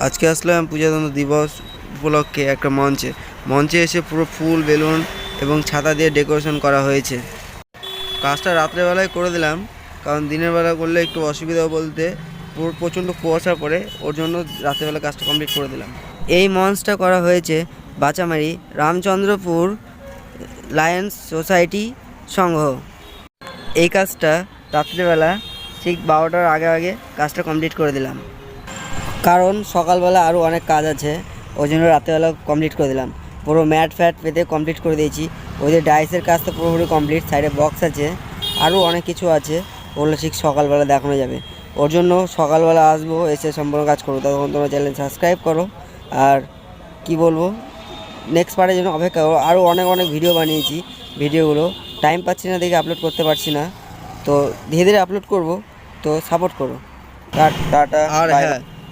আজকে আসলাম প্রজাতন্ত্র দিবস উপলক্ষে একটা মঞ্চে এসে পুরো ফুল বেলুন এবং ছাতা দিয়ে ডেকোরেশন করা হয়েছে। কাজটা রাত্রেবেলায় করে দিলাম, কারণ দিনের বেলা করলে একটু অসুবিধা বলতে পুরো প্রচণ্ড কুয়াশা পড়ে, ওর জন্য রাত্রেবেলা কাজটা কমপ্লিট করে দিলাম। এই মঞ্চটা করা হয়েছে বাচামারি রামচন্দ্রপুর লায়ন্স সোসাইটি সংঘ। এই কাজটা রাত্রিবেলা ঠিক 12টার আগে কাজটা কমপ্লিট করে দিলাম, কারণ সকালবেলা আরও অনেক কাজ আছে, ওই জন্য রাত্রেবেলা কমপ্লিট করে দিলাম। পুরো ম্যাট ফ্যাট পেতে কমপ্লিট করে দিয়েছি। ওদের ডাইসের কাজ তো পুরোপুরি কমপ্লিট, সাইডে বক্স আছে, আরও অনেক কিছু আছে, ওগুলো ঠিক সকালবেলা দেখানো যাবে। ওর জন্য সকালবেলা আসবো, এসে সম্পূর্ণ কাজ করবো। তখন তোমরা চ্যানেল সাবস্ক্রাইব করো। আর কি বলবো, নেক্সট পার্টের জন্য অপেক্ষা করো। আরও অনেক ভিডিও বানিয়েছি, ভিডিওগুলো টাইম পাচ্ছি না দেখে আপলোড করতে পারছি না, তো ধীরে ধীরে আপলোড করব, তো সাপোর্ট করো। টাটা। আর হ্যাঁ,